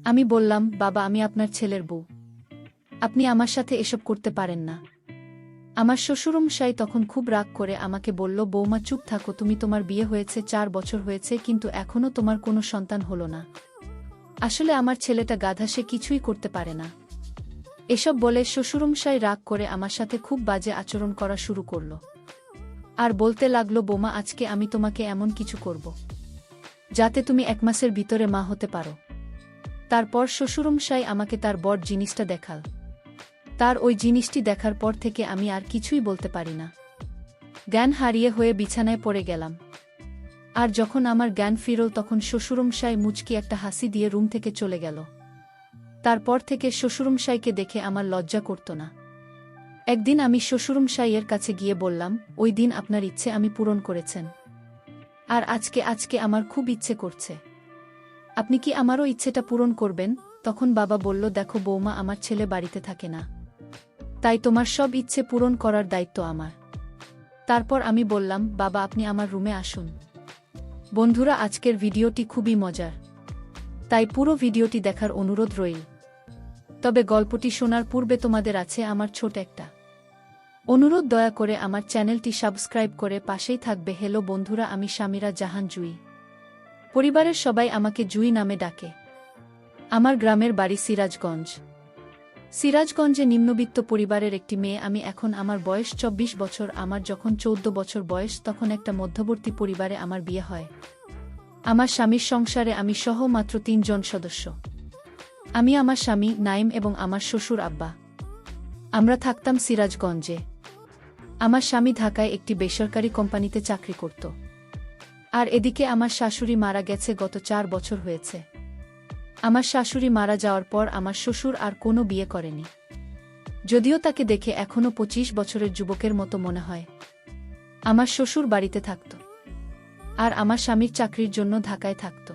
আমি বললাম, বাবা আমি আপনার ছেলের বউ। আপনি আমার সাথে এসব করতে পারেন না। আমার শ্বশুরমশাই তখন খুব রাগ করে আমাকে বলল, বৌমা চুপ থাকো, তুমি তোমার বিয়ে হয়েছে 4 বছর হয়েছে কিন্তু এখনও তোমার কোনো সন্তান হলো না। আসলে আমার ছেলেটা গাধা, সে কিছুই করতে পারে না। এসব বলে শ্বশুরমশাই রাগ করে আমার সাথে খুব বাজে আচরণ করা শুরু করল। আর বলতে লাগল, বৌমা আজকে আমি তোমাকে এমন কিছু করব যাতে তুমি 1 মাসের ভিতরে মা হতে পারো। তারপর শ্বশুরমশাই আমাকে তার বর জিনিসটা দেখাল। তার ওই জিনিসটি দেখার পর থেকে আমি আর কিছুই বলতে পারি না। জ্ঞান হারিয়ে হয়ে বিছানায় পড়ে গেলাম। আর যখন আমার জ্ঞান ফিরল তখন শ্বশুরমশাই মুচকি একটা হাসি দিয়ে রুম থেকে চলে গেল। তারপর থেকে শ্বশুরমশাইকে দেখে আমার লজ্জা করত না। একদিন আমি শ্বশুরমশাইয়ের কাছে গিয়ে বললাম, ওই দিন আপনার ইচ্ছে আমি পূরণ করেছেন, আর আজকে আমার খুব ইচ্ছে করছে। আপনি কি আমারও ইচ্ছেটা পূরণ করবেন? তখন বাবা বলল, দেখো বৌমা, আমার ছেলে বাড়িতে থাকে না, তাই তোমার সব ইচ্ছে পূরণ করার দায়িত্ব আমার। তারপর আমি বললাম, বাবা আপনি আমার রুমে আসুন। বন্ধুরা, আজকের ভিডিওটি খুবই মজার, তাই পুরো ভিডিওটি দেখার অনুরোধ রইল। তবে গল্পটি শোনার পূর্বে তোমাদের আছে আমার ছোট একটা অনুরোধ, দয়া করে আমার চ্যানেলটি সাবস্ক্রাইব করে পাশেই থাকবে। হ্যালো বন্ধুরা, আমি সামিরা জাহান জুই। পরিবারের সবাই আমাকে জুই নামে ডাকে। আমার গ্রামের বাড়ি সিরাজগঞ্জ। সিরাজগঞ্জে নিম্নবিত্ত পরিবারের একটি মেয়ে আমি। এখন আমার বয়স 24 বছর। আমার যখন 14 বছর বয়স তখন একটা মধ্যবর্তী পরিবারে আমার বিয়ে হয়। আমার স্বামীর সংসারে আমি সহ মাত্র 3 জন সদস্য। আমি, আমার স্বামী নাইম এবং আমার শ্বশুর আব্বা। আমরা থাকতাম সিরাজগঞ্জে। আমার স্বামী ঢাকায় একটি বেসরকারি কোম্পানিতে চাকরি করত। আর এদিকে আমার শাশুড়ি মারা গেছে, গত 4 বছর হয়েছে। আমার শাশুড়ি মারা যাওয়ার পর আমার শ্বশুর আর কোনো বিয়ে করেনি, যদিও তাকে দেখে এখনও 25 বছরের যুবকের মতো মনে হয়। আমার শ্বশুর বাড়িতে থাকত, আর আমার স্বামীর চাকরির জন্য ঢাকায় থাকত।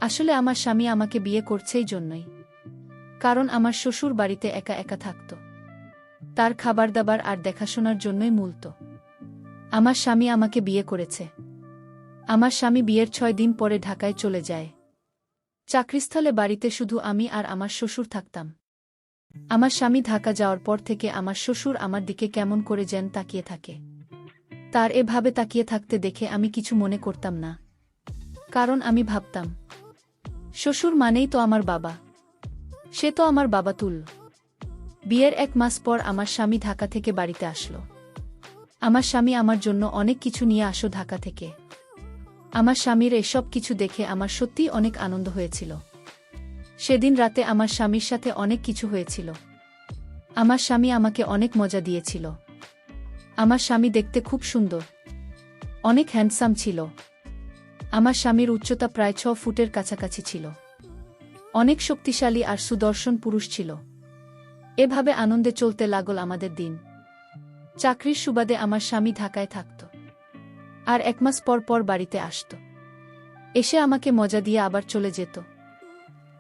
আসলে আমার স্বামী আমাকে বিয়ে করছে এই জন্যই, কারণ আমার শ্বশুর বাড়িতে একা একা থাকত। তার খাবার দাবার আর দেখাশোনার জন্যই মূলত আমার স্বামী আমাকে বিয়ে করেছে। আমার স্বামী বিয়ের 6 দিন পরে ঢাকায় চলে যায়। চাকরিস্থলে বাড়িতে শুধু আমি আর আমার শ্বশুর থাকতাম। আমার স্বামী ঢাকা যাওয়ার পর থেকে আমার শ্বশুর আমার দিকে কেমন করে যেন তাকিয়ে থাকে। তার এভাবে তাকিয়ে থাকতে দেখে আমি কিছু মনে করতাম না, কারণ আমি ভাবতাম, শ্বশুর মানেই তো আমার বাবা, সে তো আমার বাবা তুল। বিয়ের 1 মাস পর আমার স্বামী ঢাকা থেকে বাড়িতে আসলো। আমার স্বামী আমার জন্য অনেক কিছু নিয়ে আসো ঢাকা থেকে। আমার স্বামীর এসব কিছু দেখে আমার সত্যিই অনেক আনন্দ হয়েছিল। সেদিন রাতে আমার স্বামীর সাথে অনেক কিছু হয়েছিল। আমার স্বামী আমাকে অনেক মজা দিয়েছিল। আমার স্বামী দেখতে খুব সুন্দর, অনেক হ্যান্ডসাম ছিল। আমার স্বামীর উচ্চতা প্রায় 6 ফুটের কাছাকাছি ছিল। অনেক শক্তিশালী আর সুদর্শন পুরুষ ছিল। এভাবে আনন্দে চলতে লাগল আমাদের দিন। চাকরির সুবাদে আমার স্বামী ঢাকায় থাকত, আর 1 মাস পর পর বাড়িতে আসত। এসে আমাকে মজা দিয়ে আবার চলে যেত।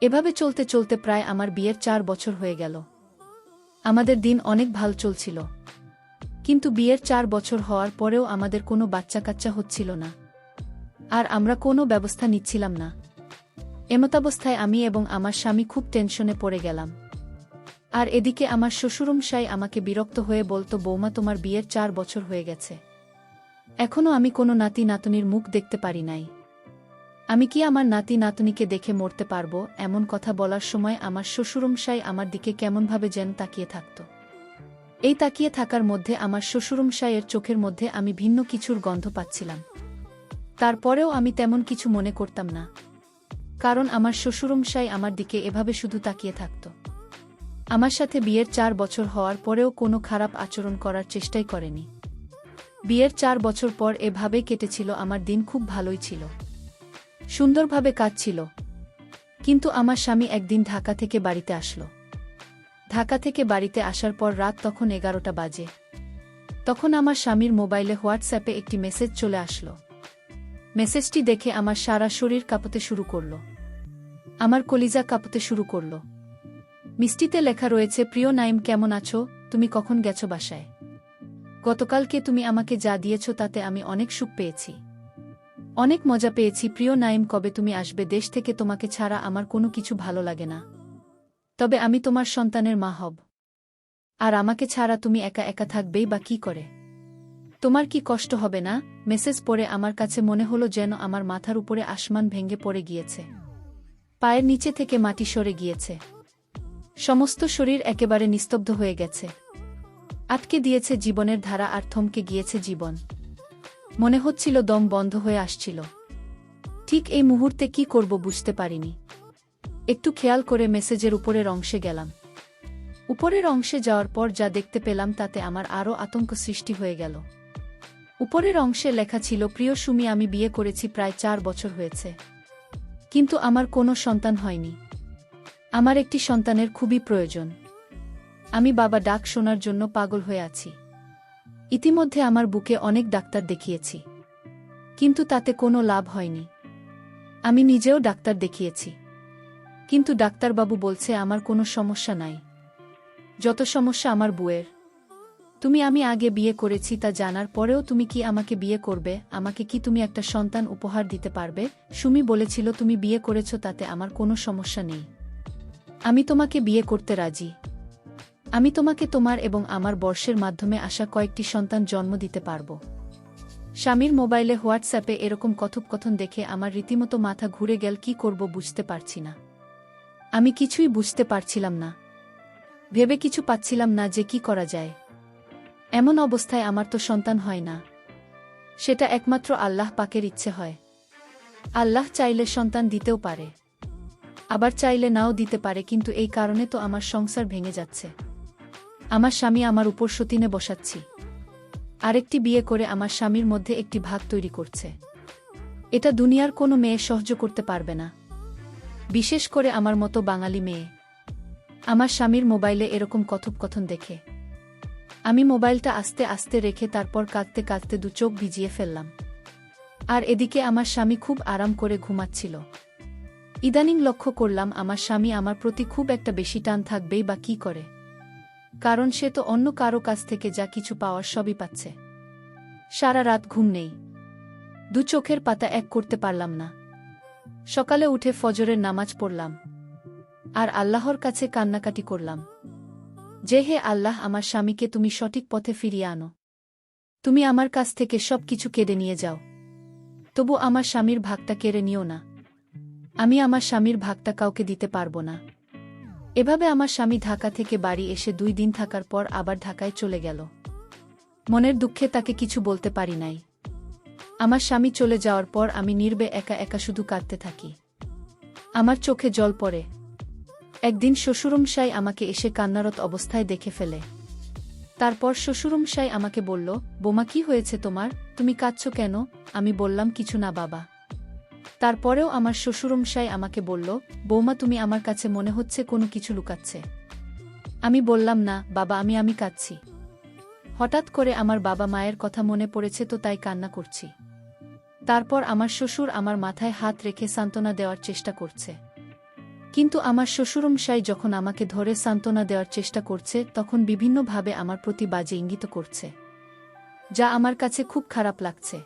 এভাবে চলতে চলতে প্রায় আমার বিয়ের 4 বছর হয়ে গেল। আমাদের দিন অনেক ভালো চলছিল, কিন্তু বিয়ের 4 বছর হওয়ার পরেও আমাদের কোনো বাচ্চা কাচ্চা হচ্ছিল না, আর আমরা কোনো ব্যবস্থা নিচ্ছিলাম না। এমতাবস্থায় আমি এবং আমার স্বামী খুব টেনশনে পড়ে গেলাম। আর এদিকে আমার শ্বশুরমশাই আমাকে বিরক্ত হয়ে বলতো, বৌমা তোমার বিয়ের 4 বছর হয়ে গেছে, এখনও আমি কোনো নাতি নাতনির মুখ দেখতে পারি নাই। আমি কি আমার নাতি নাতনিকে দেখে মরতে পারবো? এমন কথা বলার সময় আমার শ্বশুরমশাই আমার দিকে কেমনভাবে যেন তাকিয়ে থাকত। এই তাকিয়ে থাকার মধ্যে আমার শ্বশুরমশাইয়ের চোখের মধ্যে আমি ভিন্ন কিছুর গন্ধ পাচ্ছিলাম। তারপরেও আমি তেমন কিছু মনে করতাম না, কারণ আমার শ্বশুরমশাই আমার দিকে এভাবে শুধু তাকিয়ে থাকত। আমার সাথে বিয়ের 4 বছর হওয়ার পরেও কোনো খারাপ আচরণ করার চেষ্টাই করেনি। বিয়ের 4 বছর পর এভাবেই কেটেছিল আমার দিন। খুব ভালোই ছিল, সুন্দরভাবে কাটছিল। কিন্তু আমার স্বামী একদিন ঢাকা থেকে বাড়িতে আসলো। ঢাকা থেকে বাড়িতে আসার পর রাত তখন 11টা বাজে। তখন আমার স্বামীর মোবাইলে হোয়াটসঅ্যাপে একটি মেসেজ চলে আসলো। মেসেজটি দেখে আমার সারা শরীর কাঁপতে শুরু করল। আমার কলিজা কাঁপতে শুরু করল। মিষ্টিতে লেখা রয়েছে, প্রিয় নাইম, কেমন আছো? তুমি কখন গেছো বাসায়? গতকালকে তুমি আমাকে যা দিয়েছ তাতে আমি অনেক সুখ পেয়েছি। অনেক মজা পেয়েছি প্রিয় নাইম, কবে তুমি আসবে দেশ থেকে? তোমাকে ছাড়া আমার কোনো কিছু ভালো লাগে না। তবে আমি তোমার সন্তানের মা হব। আর আমাকে ছাড়া তুমি একা একা থাকবেই বা কি করে? তোমার কি কষ্ট হবে না? মেসেজ পড়ে আমার কাছে মনে হলো যেন আমার মাথার উপরে আসমান ভেঙে পড়ে গিয়েছে। পায়ের নিচে থেকে মাটি সরে গিয়েছে। সমস্ত শরীর একেবারে নিস্তব্ধ হয়ে গেছে। আটকে দিয়েছে জীবনের ধারা আর থমকে গিয়েছে জীবন। মনে হচ্ছিল দম বন্ধ হয়ে আসছিল। ঠিক এই মুহূর্তে কি করব বুঝতে পারিনি। একটু খেয়াল করে মেসেজের উপরের অংশে গেলাম। উপরের অংশে যাওয়ার পর যা দেখতে পেলাম তাতে আমার আরও আতঙ্ক সৃষ্টি হয়ে গেল। উপরের অংশে লেখা ছিল, প্রিয় সুমি, আমি বিয়ে করেছি, প্রায় 4 বছর হয়েছে, কিন্তু আমার কোনো সন্তান হয়নি। আমার একটি সন্তানের খুবই প্রয়োজন। আমি বাবা ডাক শোনার জন্য পাগল হয়ে আছি। ইতিমধ্যে আমার বুকে অনেক ডাক্তার দেখিয়েছি, কিন্তু তাতে কোনো লাভ হয়নি। আমি নিজেও ডাক্তার দেখিয়েছি, কিন্তু ডাক্তারবাবু বলছে আমার কোনো সমস্যা নাই। যত সমস্যা আমার বউয়ের। আমি আগে বিয়ে করেছি তা জানার পরেও তুমি কি আমাকে বিয়ে করবে? আমাকে কি তুমি একটা সন্তান উপহার দিতে পারবে? সুমি বলেছিল তুমি বিয়ে করেছ, তাতে আমার কোনো সমস্যা নেই। আমি তোমাকে বিয়ে করতে রাজি। আমি তোমাকে তোমার এবং আমার বর্ষের মাধ্যমে আসা কয়েকটি সন্তান জন্ম দিতে পারব। স্বামীর মোবাইলে হোয়াটসঅ্যাপে এরকম কথোপকথন দেখে আমার রীতিমতো মাথা ঘুরে গেল। কি করব বুঝতে পারছি না। আমি কিছুই বুঝতে পারছিলাম না। ভেবে কিছু পাচ্ছিলাম না যে কি করা যায়। এমন অবস্থায় আমার তো সন্তান হয় না। সেটা একমাত্র আল্লাহ পাকের ইচ্ছে হয়। আল্লাহ চাইলে সন্তান দিতেও পারে, আবার চাইলে নাও দিতে পারে, কিন্তু এই কারণে তো আমার সংসার ভেঙে যাচ্ছে। আমার স্বামী আমার উপর সতীনে বসাচ্ছি। আরেকটি বিয়ে করে আমার স্বামীর মধ্যে একটি ভাগ তৈরি করছে। এটা দুনিয়ার কোনো মেয়ে সহ্য করতে পারবে না, বিশেষ করে আমার মতো বাঙালি মেয়ে। আমার স্বামীর মোবাইলে এরকম কথোপকথন দেখে আমি মোবাইলটা আস্তে আস্তে রেখে তারপর কাঁদতে কাঁদতে 2 চোখ ভিজিয়ে ফেললাম। আর এদিকে আমার স্বামী খুব আরাম করে ঘুমাচ্ছিল। ইদানিং লক্ষ্য করলাম আমার স্বামী আমার প্রতি খুব একটা বেশি টান থাকবেই বা কি করে, কারণ সে তো অন্য কারো কাছ থেকে যা কিছু পাওয়ার সবই পাচ্ছে। সারা রাত ঘুম নেই, 2 চোখের পাতা এক করতে পারলাম না। সকালে উঠে ফজরের নামাজ পড়লাম আর আল্লাহর কাছে কান্নাকাটি করলাম যে, হে আল্লাহ, আমার স্বামীকে তুমি সঠিক পথে ফিরিয়ে আনো। তুমি আমার কাছ থেকে সব কিছু কেড়ে নিয়ে যাও, তবু আমার স্বামীর ভাগটা কেড়ে নিও না। আমি আমার স্বামীর ভাগটা কাউকে দিতে পারবো না। এভাবে আমার স্বামী ঢাকা থেকে বাড়ি এসে 2 দিন থাকার পর আবার ঢাকায় চলে গেল। মনের দুঃখে তাকে কিছু বলতে পারি নাই। আমার স্বামী চলে যাওয়ার পর আমি নীরবে একা একা শুধু কাঁদতে থাকি। আমার চোখে জল পড়ে। একদিন শ্বশুরমশাই আমাকে এসে কান্নারত অবস্থায় দেখে ফেলে। তারপর শ্বশুরমশাই আমাকে বলল, বোমা, কি হয়েছে তোমার? তুমি কাঁদছো কেন? আমি বললাম, কিছু না বাবা। তারপরেও আমার শ্বশুরমশাই আমাকে বলল, বৌমা, তুমি আমার কাছে মনে হচ্ছে কোনো কিছু লুকাচ্ছে। আমি বললাম, না বাবা, আমি কাঁদছি। হঠাৎ করে আমার বাবা মায়ের কথা মনে পড়েছে তো তাই কান্না করছি। তারপর আমার শ্বশুর আমার মাথায় হাত রেখে সান্ত্বনা দেওয়ার চেষ্টা করছে। কিন্তু আমার শ্বশুরমশাই যখন আমাকে ধরে সান্ত্বনা দেওয়ার চেষ্টা করছে তখন বিভিন্নভাবে আমার প্রতি বাজে ইঙ্গিত করছে, যা আমার কাছে খুব খারাপ লাগছে।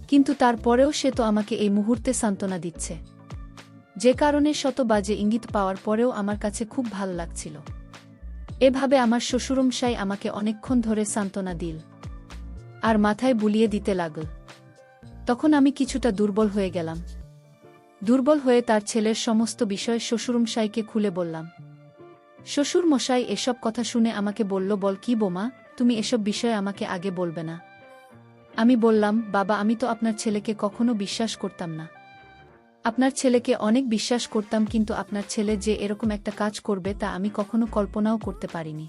কিন্তু তারপরেও সে তো আমাকে এই মুহূর্তে সান্ত্বনা দিচ্ছে, যে কারণে শত বাজে ইঙ্গিত পাওয়ার পরেও আমার কাছে খুব ভাল লাগছিল। এভাবে আমার শ্বশুরমশাই আমাকে অনেকক্ষণ ধরে সান্ত্বনা দিল আর মাথায় বুলিয়ে দিতে লাগল। তখন আমি কিছুটা দুর্বল হয়ে গেলাম। দুর্বল হয়ে তার ছেলের সমস্ত বিষয় শ্বশুরমশাইকে খুলে বললাম। শ্বশুর মশাই এসব কথা শুনে আমাকে বলল, বল কি বোমা, তুমি এসব বিষয়ে আমাকে আগে বলবে না? আমি বললাম, বাবা, আমি তো আপনার ছেলেকে কখনো বিশ্বাস করতাম না। আপনার ছেলেকে অনেক বিশ্বাস করতাম, কিন্তু আপনার ছেলে যে এরকম একটা কাজ করবে তা আমি কখনো কল্পনাও করতে পারিনি।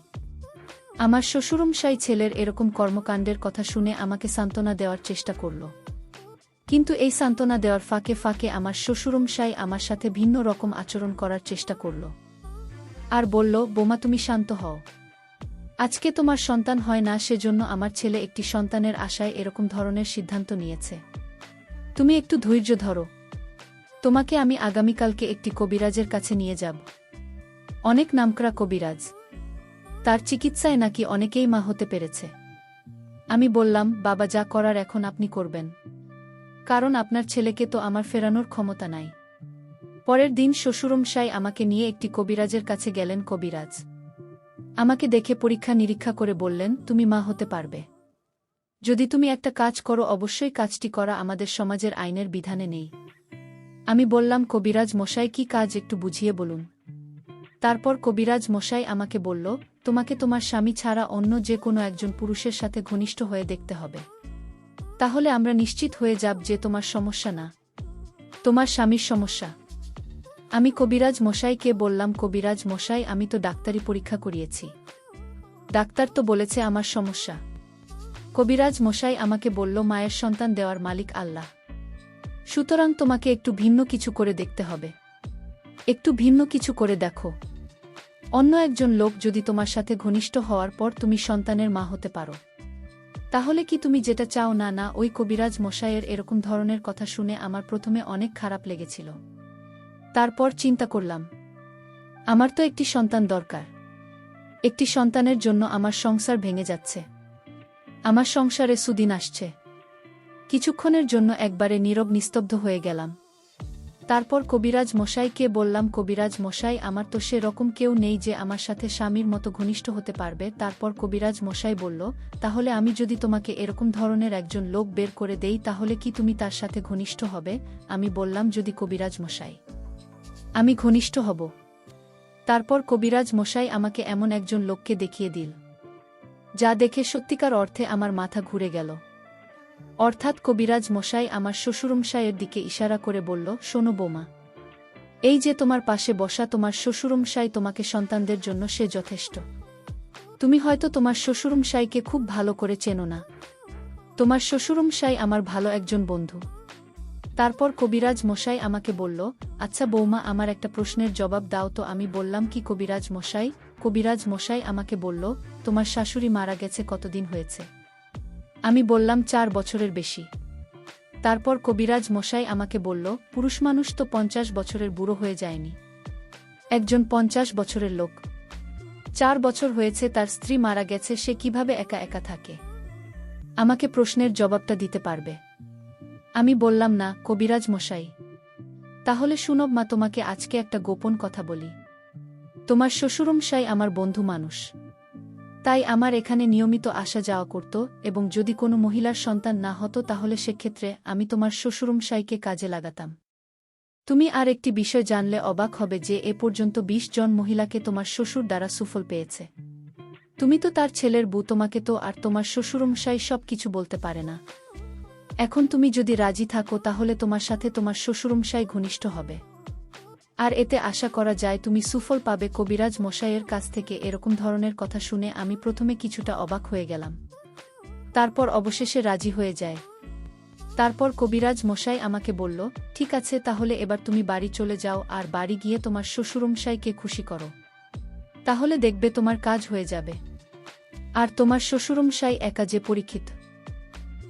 আমার শ্বশুরমশাই ছেলের এরকম কর্মকাণ্ডের কথা শুনে আমাকে সান্ত্বনা দেওয়ার চেষ্টা করল, কিন্তু এই সান্ত্বনা দেওয়ার ফাঁকে ফাঁকে আমার শ্বশুরমশাই আমার সাথে ভিন্ন রকম আচরণ করার চেষ্টা করল আর বলল, বোমা, তুমি শান্ত হও। আজকে তোমার সন্তান হয় না, সেজন্য আমার ছেলে একটি সন্তানের আশায় এরকম ধরনের সিদ্ধান্ত নিয়েছে। তুমি একটু ধৈর্য ধরো। তোমাকে আমি আগামীকালকে একটি কবিরাজের কাছে নিয়ে যাব। অনেক নামকরা কবিরাজ, তার চিকিৎসায় নাকি অনেকেই মা হতে পেরেছে। আমি বললাম, বাবা, যা করার এখন আপনি করবেন। কারণ আপনার ছেলেকে তো আমার ফেরানোর ক্ষমতা নাই। পরের দিন শ্বশুরমশাই আমাকে নিয়ে একটি কবিরাজের কাছে গেলেন। কবিরাজ আমাকে দেখে পরীক্ষা নিরীক্ষা করে বললেন, তুমি মা হতে পারবে যদি তুমি একটা কাজ করো। অবশ্যই কাজটি করা আমাদের সমাজের আইনের বিধানে নেই। আমি বললাম, কবিরাজ মশাই, কি কাজ একটু বুঝিয়ে বলুন। তারপর কবিরাজ মশাই আমাকে বলল, তোমাকে তোমার স্বামী ছাড়া অন্য যে কোনো একজন পুরুষের সাথে ঘনিষ্ঠ হয়ে দেখতে হবে। তাহলে আমরা নিশ্চিত হয়ে যাব যে তোমার সমস্যা না, তোমার স্বামীর সমস্যা। আমি কবিরাজ মশাইকে বললাম, কবিরাজ মশাই, আমি তো ডাক্তারি পরীক্ষা করিয়েছি, ডাক্তার তো বলেছে আমার সমস্যা। কবিরাজ মশাই আমাকে বলল, মায়ের সন্তান দেওয়ার মালিক আল্লাহ, সুতরাং তোমাকে একটু ভিন্ন কিছু করে দেখতে হবে। একটু ভিন্ন কিছু করে দেখো। অন্য একজন লোক যদি তোমার সাথে ঘনিষ্ঠ হওয়ার পর তুমি সন্তানের মা হতে পারো, তাহলে কি তুমি যেটা চাও? না না। ওই কবিরাজ মশাইয়ের এরকম ধরনের কথা শুনে আমার প্রথমে অনেক খারাপ লেগেছিল। তারপর চিন্তা করলাম, আমার তো একটি সন্তান দরকার। একটি সন্তানের জন্য আমার সংসার ভেঙে যাচ্ছে, আমার সংসারে সুদিন আসছে। কিছুক্ষণের জন্য একবারে নীরব নিস্তব্ধ হয়ে গেলাম। তারপর কবিরাজ মশাইকে বললাম, কবিরাজ মশাই, আমার তো সে রকম কেউ নেই যে আমার সাথে স্বামীর মতো ঘনিষ্ঠ হতে পারবে। তারপর কবিরাজ মশাই বলল, তাহলে আমি যদি তোমাকে এরকম ধরনের একজন লোক বের করে দেই, তাহলে কি তুমি তার সাথে ঘনিষ্ঠ হবে? আমি বললাম, যদি কবিরাজ মশাই, আমি ঘনিষ্ঠ হব। তারপর কবিরাজ মশাই আমাকে এমন একজন লোককে দেখিয়ে দিল, যা দেখে সত্যিকার অর্থে আমার মাথা ঘুরে গেল। অর্থাৎ কবিরাজ মশাই আমার শ্বশুরমশাইয়ের দিকে ইশারা করে বলল, শোনো বৌমা, এই যে তোমার পাশে বসা তোমার শ্বশুরমশাই, তোমাকে সন্তানদের জন্য সে যথেষ্ট। তুমি হয়তো তোমার শ্বশুরমশাইকে খুব ভালো করে চেনো না। তোমার শ্বশুরমশাই আমার ভালো একজন বন্ধু। তারপর কবিরাজ মশাই আমাকে বলল, আচ্ছা বৌমা, আমার একটা প্রশ্নের জবাব দাও তো। আমি বললাম, কি কবিরাজ মশাই? কবিরাজ মশাই আমাকে বলল, তোমার শাশুড়ি মারা গেছে কতদিন হয়েছে? আমি বললাম, 4 বছরের বেশি। তারপর কবিরাজ মশাই আমাকে বলল, পুরুষ মানুষ তো 50 বছরের বুড়ো হয়ে যায়নি। একজন 50 বছরের লোক, 4 বছর হয়েছে তার স্ত্রী মারা গেছে, সে কিভাবে একা একা থাকে? আমাকে প্রশ্নের জবাবটা দিতে পারবে? আমি বললাম, না কবিরাজ মশাই। তাহলে শুনব মা, তোমাকে আজকে একটা গোপন কথা বলি। তোমার শ্বশুরমশাই আমার বন্ধু মানুষ, তাই আমার এখানে নিয়মিত আসা যাওয়া করত, এবং যদি কোনো মহিলার সন্তান না হতো তাহলে সেক্ষেত্রে আমি তোমার শ্বশুরমশাইকে কাজে লাগাতাম। তুমি আর একটি বিষয় জানলে অবাক হবে যে এ পর্যন্ত 20 জন মহিলাকে তোমার শ্বশুর দ্বারা সুফল পেয়েছে। তুমি তো তার ছেলের বউ, তোমাকে তো আর তোমার শ্বশুরমশাই সব কিছু বলতে পারে না। এখন তুমি যদি রাজি থাকো তাহলে তোমার সাথে তোমার শ্বশুরমশাই ঘনিষ্ঠ হবে, আর এতে আশা করা যায় তুমি সুফল পাবে। কবিরাজ মশাইয়ের কাছ থেকে এরকম ধরনের কথা শুনে আমি প্রথমে কিছুটা অবাক হয়ে গেলাম, তারপর অবশেষে রাজি হয়ে যায়। তারপর কবিরাজ মশাই আমাকে বলল, ঠিক আছে, তাহলে এবার তুমি বাড়ি চলে যাও, আর বাড়ি গিয়ে তোমার শ্বশুরমশাইকে খুশি করো, তাহলে দেখবে তোমার কাজ হয়ে যাবে। আর তোমার শ্বশুরমশাই একা যে পরীক্ষিত।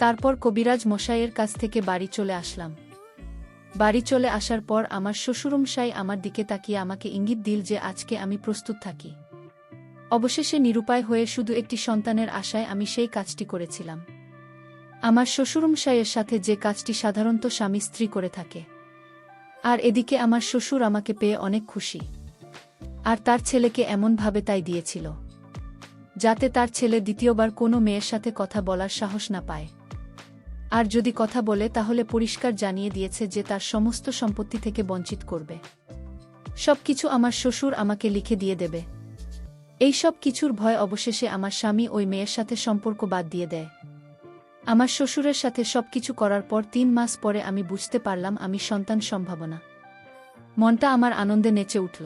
তারপর কবিরাজ মশাইয়ের কাছ থেকে বাড়ি চলে আসলাম। বাড়ি চলে আসার পর আমার শ্বশুরমশাই আমার দিকে তাকিয়ে আমাকে ইঙ্গিত দিল যে আজকে আমি প্রস্তুত থাকি। অবশেষে নিরুপায় হয়ে শুধু একটি সন্তানের আশায় আমি সেই কাজটি করেছিলাম। আমার শ্বশুরমশাইয়ের সাথে যে কাজটি সাধারণত স্বামী স্ত্রী করে থাকে। আর এদিকে আমার শ্বশুর আমাকে পেয়ে অনেক খুশি, আর তার ছেলেকে এমনভাবে তাই দিয়েছিল যাতে তার ছেলে দ্বিতীয়বার কোনো মেয়ের সাথে কথা বলার সাহস না পায়। আর যদি কথা বলে তাহলে পরিষ্কার জানিয়ে দিয়েছে যে তার সমস্ত সম্পত্তি থেকে বঞ্চিত করবে। সবকিছু আমার শ্বশুর আমাকে লিখে দিয়ে দেবে। এই সব কিছুর ভয় অবশেষে আমার স্বামী ওই মেয়ের সাথে সম্পর্ক বাদ দিয়ে দেয়। আমার শ্বশুরের সাথে সবকিছু করার পর 3 মাস পরে আমি বুঝতে পারলাম আমি সন্তান সম্ভাবনা। মনটা আমার আনন্দে নেচে উঠল,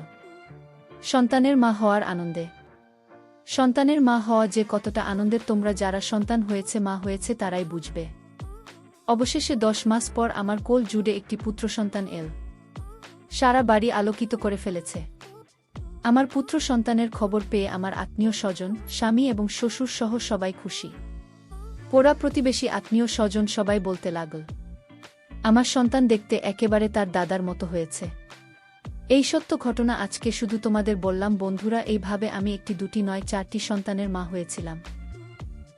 সন্তানের মা হওয়ার আনন্দে। সন্তানের মা হওয়া যে কতটা আনন্দের তোমরা যারা সন্তান হয়েছে, মা হয়েছে তারাই বুঝবে। অবশেষে 10 মাস পর আমার কোল জুড়ে একটি পুত্র সন্তান এল। সারা বাড়ি আলোকিত করে ফেলেছে। আমার পুত্র সন্তানের খবর পেয়ে আমার আত্মীয় স্বজন, স্বামী এবং শ্বশুর সহ সবাই খুশি। পোড়া প্রতিবেশী, আত্মীয় স্বজন সবাই বলতে লাগল, আমার সন্তান দেখতে একেবারে তার দাদার মতো হয়েছে। এই সত্য ঘটনা আজকে শুধু তোমাদের বললাম বন্ধুরা। এইভাবে আমি একটি, দুটি নয়, 4টি সন্তানের মা হয়েছিলাম।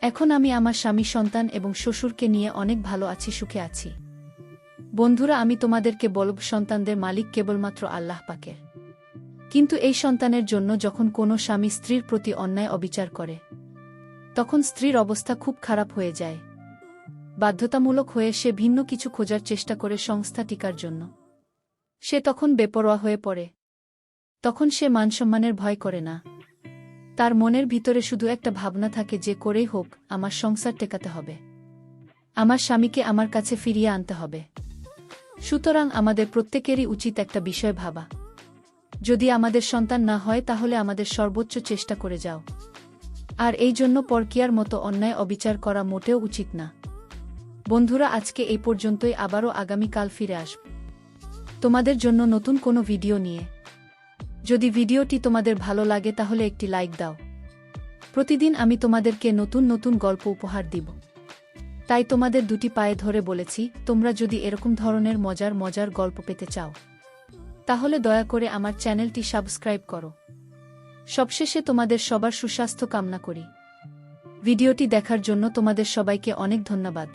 এখন আমি আমার স্বামী, সন্তান এবং শ্বশুরকে নিয়ে অনেক ভালো আছি, সুখে আছি। বন্ধুরা, আমি তোমাদেরকে বলব, সন্তানদের মালিক কেবলমাত্র আল্লাহ পাকের। কিন্তু এই সন্তানের জন্য যখন কোনো স্বামী স্ত্রীর প্রতি অন্যায় অবিচার করে, তখন স্ত্রীর অবস্থা খুব খারাপ হয়ে যায়। বাধ্যতামূলক হয়ে সে ভিন্ন কিছু খোঁজার চেষ্টা করে সংস্থা টিকার জন্য। সে তখন বেপরোয়া হয়ে পড়ে। তখন সে মানসম্মানের ভয় করে না। তার মনের ভিতরে শুধু একটা ভাবনা থাকে যে করেই হোক আমার সংসার টেকাতে হবে, আমার স্বামীকে আমার কাছে ফিরিয়ে আনতে হবে। সুতরাং আমাদের প্রত্যেকেরই উচিত একটা বিষয় ভাবা, যদি আমাদের সন্তান না হয় তাহলে আমাদের সর্বোচ্চ চেষ্টা করে যাও। আর এই জন্য পরকীয়ার মতো অন্যায় অবিচার করা মোটেও উচিত না। বন্ধুরা, আজকে এই পর্যন্তই, আবারও আগামীকাল ফিরে আসব তোমাদের জন্য নতুন কোনো ভিডিও নিয়ে। যদি ভিডিওটি তোমাদের ভালো লাগে তাহলে একটি লাইক দাও। প্রতিদিন আমি তোমাদেরকে নতুন নতুন গল্প উপহার দিব। তাই তোমাদের দুটি পায়ে ধরে বলেছি, তোমরা যদি এরকম ধরনের মজার মজার গল্প পেতে চাও তাহলে দয়া করে আমার চ্যানেলটি সাবস্ক্রাইব করো। সবশেষে তোমাদের সবার সুস্বাস্থ্য কামনা করি। ভিডিওটি দেখার জন্য তোমাদের সবাইকে অনেক ধন্যবাদ।